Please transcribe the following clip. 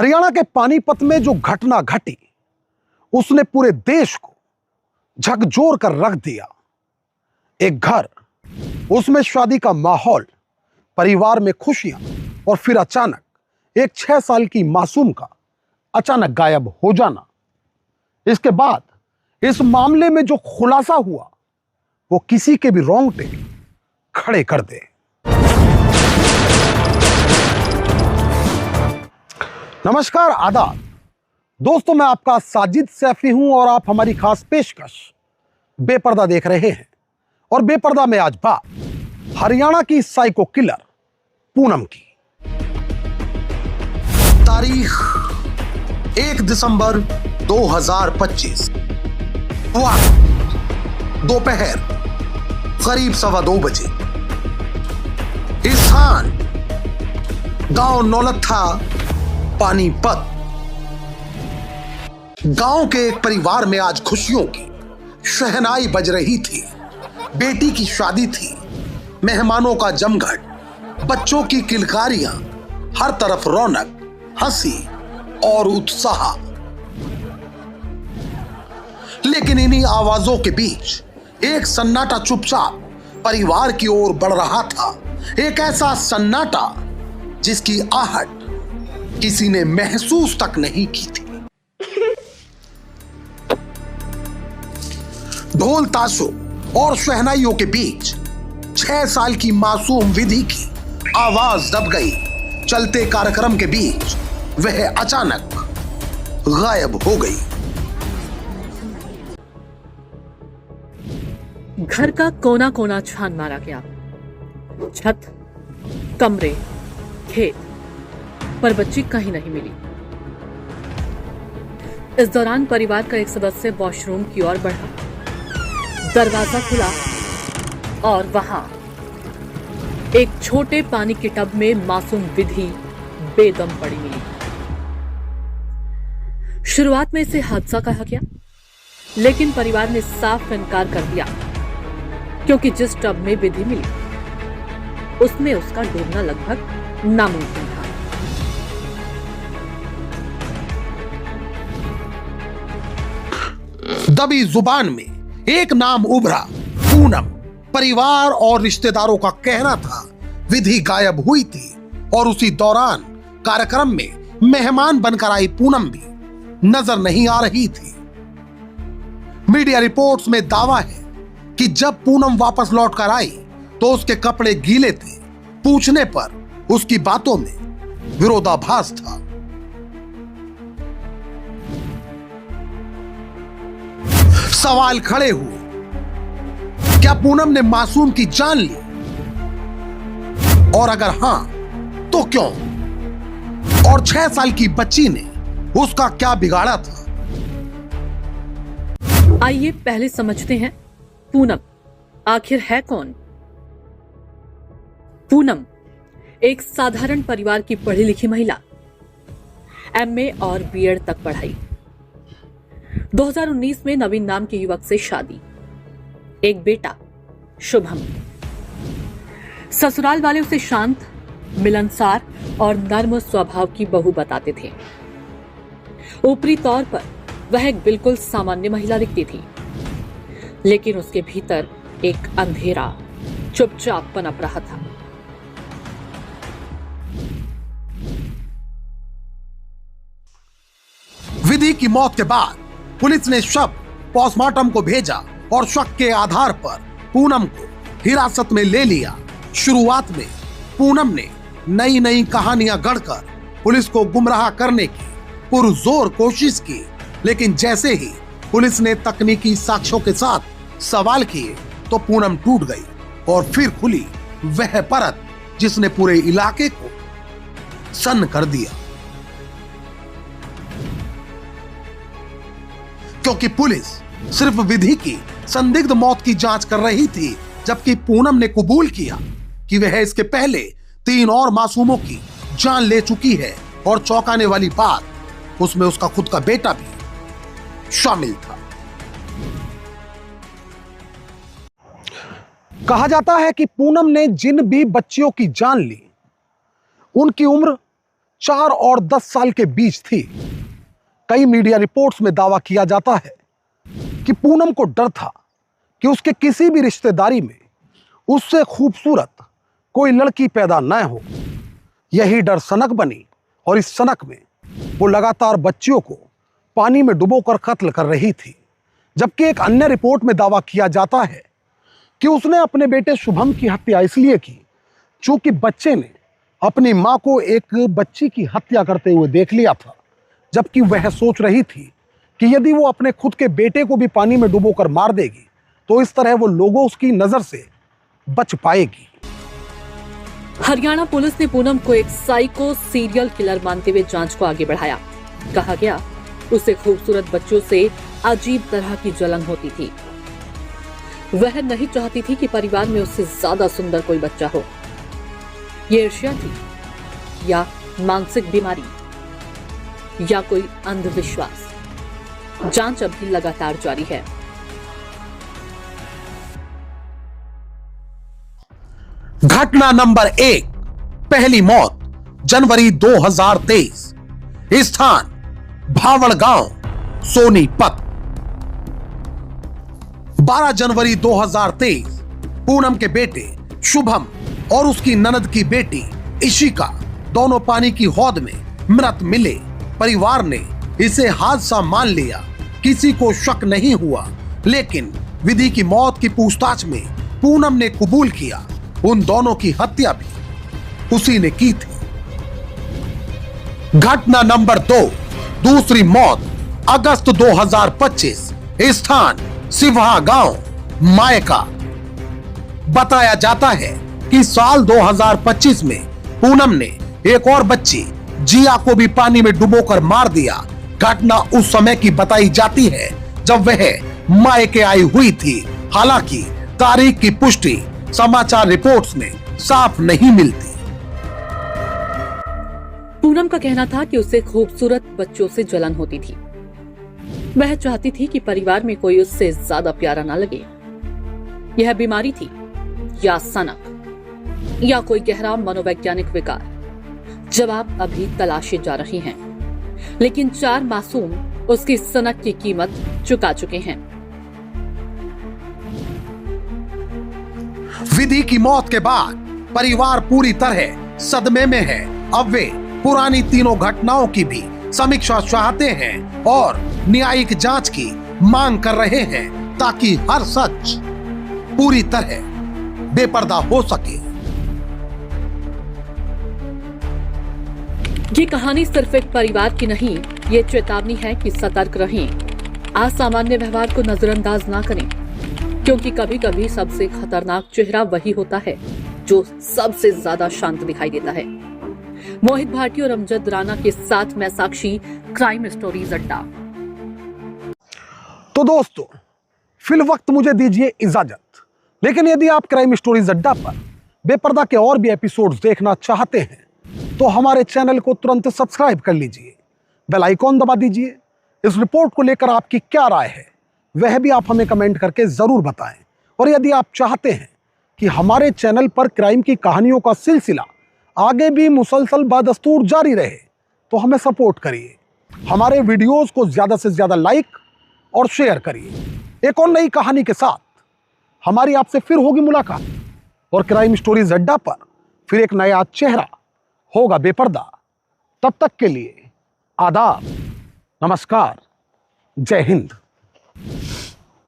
हरियाणा के पानीपत में जो घटना घटी उसने पूरे देश को झकझोर कर रख दिया। एक घर, उसमें शादी का माहौल, परिवार में खुशियां, और फिर अचानक एक 6 साल की मासूम का अचानक गायब हो जाना। इसके बाद इस मामले में जो खुलासा हुआ वो किसी के भी रोंगटे खड़े कर दे। नमस्कार, आदाब दोस्तों, मैं आपका साजिद सैफी हूं और आप हमारी खास पेशकश बेपर्दा देख रहे हैं। और बेपर्दा में आज बात हरियाणा की साइको किलर पूनम की। तारीख 1 दिसंबर 2025, वक्त दोपहर करीब 2:15 बजे। स्थान गांव नौलत्था, पानीपत। गांव के एक परिवार में आज खुशियों की शहनाई बज रही थी। बेटी की शादी थी, मेहमानों का जमघट, बच्चों की किलकारियां, हर तरफ रौनक, हंसी और उत्साह। लेकिन इन्हीं आवाजों के बीच एक सन्नाटा चुपचाप परिवार की ओर बढ़ रहा था। एक ऐसा सन्नाटा जिसकी आहट किसी ने महसूस तक नहीं की थी। ढोल ताशों और शहनाइयों के बीच 6 साल की मासूम विधि की आवाज दब गई। चलते कार्यक्रम के बीच वह अचानक गायब हो गई। घर का कोना कोना छान मारा गया। छत, कमरे, खेत, पर बच्ची कहीं नहीं मिली। इस दौरान परिवार का एक सदस्य वॉशरूम की ओर बढ़ा। दरवाजा खुला और वहां एक छोटे पानी के टब में मासूम विधि बेदम पड़ी मिली। शुरुआत में इसे हादसा कहा गया, लेकिन परिवार ने साफ इनकार कर दिया, क्योंकि जिस टब में विधि मिली उसमें उसका डूबना लगभग नामुमकिन था। दबी जुबान में एक नाम उभरा, पूनम। परिवार और रिश्तेदारों का कहना था विधि गायब हुई थी और उसी दौरान कार्यक्रम में मेहमान बनकर आई पूनम भी नजर नहीं आ रही थी। मीडिया रिपोर्ट्स में दावा है कि जब पूनम वापस लौटकर आई तो उसके कपड़े गीले थे। पूछने पर उसकी बातों में विरोधाभास था। सवाल खड़े हुए, क्या पूनम ने मासूम की जान ली? और अगर हां तो क्यों? और 6 साल की बच्ची ने उसका क्या बिगाड़ा था? आइए पहले समझते हैं पूनम आखिर है कौन। पूनम एक साधारण परिवार की पढ़ी लिखी महिला, एमए और बीएड तक पढ़ाई। 2019 में नवीन नाम के युवक से शादी, एक बेटा शुभम। ससुराल वाले उसे शांत, मिलनसार और नर्म स्वभाव की बहू बताते थे। ऊपरी तौर पर वह एक बिल्कुल सामान्य महिला दिखती थी, लेकिन उसके भीतर एक अंधेरा चुपचाप पनप रहा था। विधि की मौत के बाद पुलिस ने शव पोस्टमार्टम को भेजा और शक के आधार पर पूनम को हिरासत में ले लिया। शुरुआत में पूनम ने नई नई कहानियां गढ़कर पुलिस को गुमराह करने की पुरजोर कोशिश की, लेकिन जैसे ही पुलिस ने तकनीकी साक्ष्यों के साथ सवाल किए तो पूनम टूट गई और फिर खुली वह परत जिसने पूरे इलाके को सन्न कर दिया। क्योंकि पुलिस सिर्फ विधि की संदिग्ध मौत की जांच कर रही थी, जबकि पूनम ने कबूल किया कि वह इसके पहले 3 और मासूमों की जान ले चुकी है। और चौंकाने वाली बात, उसमें उसका खुद का बेटा भी शामिल था। कहा जाता है कि पूनम ने जिन भी बच्चियों की जान ली उनकी उम्र 4 और 10 साल के बीच थी। कई मीडिया रिपोर्ट्स में दावा किया जाता है कि पूनम को डर था कि उसके किसी भी रिश्तेदारी में उससे खूबसूरत कोई लड़की पैदा न हो। यही डर सनक बनी और इस सनक में वो लगातार बच्चियों को पानी में डुबोकर कत्ल कर रही थी। जबकि एक अन्य रिपोर्ट में दावा किया जाता है कि उसने अपने बेटे शुभम की हत्या इसलिए की चूंकि बच्चे ने अपनी मां को एक बच्ची की हत्या करते हुए देख लिया था, जबकि वह सोच रही थी कि यदि वो अपने खुद के बेटे को भी पानी में डुबोकर मार देगी तो इस तरह वो लोगों उसकी नजर से बच पाएगी। हरियाणा पुलिस ने पूनम को एक साइको सीरियल किलर मानते हुए जांच को आगे बढ़ाया। कहा गया उसे खूबसूरत बच्चों से अजीब तरह की जलन होती थी। वह नहीं चाहती थी कि परिवार में उससे ज्यादा सुंदर कोई बच्चा हो। ये ईर्ष्या थी या मानसिक बीमारी या कोई अंधविश्वास? जांच अभी लगातार जारी है। घटना नंबर 1, पहली मौत जनवरी 2023, स्थान भावड़ गांव, सोनीपत। 12 जनवरी 2023 पूनम के बेटे शुभम और उसकी ननद की बेटी इशिका दोनों पानी की हौद में मृत मिले। परिवार ने इसे हादसा मान लिया, किसी को शक नहीं हुआ, लेकिन विधि की मौत की पूछताछ में पूनम ने कबूल किया उन दोनों की हत्या भी उसी ने की थी। घटना नंबर 2, दूसरी मौत अगस्त 2025, स्थान सिवहा गांव, मायका। बताया जाता है कि साल 2025 में पूनम ने एक और बच्ची जिया को भी पानी में डुबोकर मार दिया। घटना उस समय की बताई जाती है जब वह मायके आई हुई थी। हालांकि तारीख की पुष्टि समाचार रिपोर्ट्स में साफ नहीं मिलती। पूनम का कहना था कि उसे खूबसूरत बच्चों से जलन होती थी। वह चाहती थी कि परिवार में कोई उससे ज्यादा प्यारा ना लगे। यह बीमारी थी या सनक या कोई गहरा मनोवैज्ञानिक विकार? जवाब अभी तलाशे जा रहे हैं, लेकिन 4 मासूम उसकी सनक की कीमत चुका चुके हैं। विधि की मौत के बाद परिवार पूरी तरह सदमे में है। अब वे पुरानी तीनों घटनाओं की भी समीक्षा चाहते हैं और न्यायिक जांच की मांग कर रहे हैं ताकि हर सच पूरी तरह बेपर्दा हो सके। ये कहानी सिर्फ एक परिवार की नहीं, ये चेतावनी है कि सतर्क रहें, असामान्य व्यवहार को नजरअंदाज ना करें, क्योंकि कभी कभी सबसे खतरनाक चेहरा वही होता है जो सबसे ज्यादा शांत दिखाई देता है। मोहित भाटी और अमजद राणा के साथ मैं साक्षी, क्राइम स्टोरीज अड्डा। तो दोस्तों, फिल वक्त मुझे दीजिए इजाजत, लेकिन यदि आप क्राइम स्टोरीज अड्डा पर बेपर्दा के और भी एपिसोड्स देखना चाहते हैं तो हमारे चैनल को तुरंत सब्सक्राइब कर लीजिए, बेल आइकॉन दबा दीजिए। इस रिपोर्ट को लेकर आपकी क्या राय है वह भी आप हमें कमेंट करके जरूर बताएं। और यदि आप चाहते हैं कि हमारे चैनल पर क्राइम की कहानियों का सिलसिला आगे भी मुसलसल बदस्तूर जारी रहे तो हमें सपोर्ट करिए, हमारे वीडियोस को ज्यादा से ज्यादा लाइक और शेयर करिए। एक और नई कहानी के साथ हमारी आपसे फिर होगी मुलाकात और क्राइम स्टोरीज अड्डा पर फिर एक नया चेहरा होगा बेपर्दा। तब तक के लिए आदाब, नमस्कार, जय हिंद।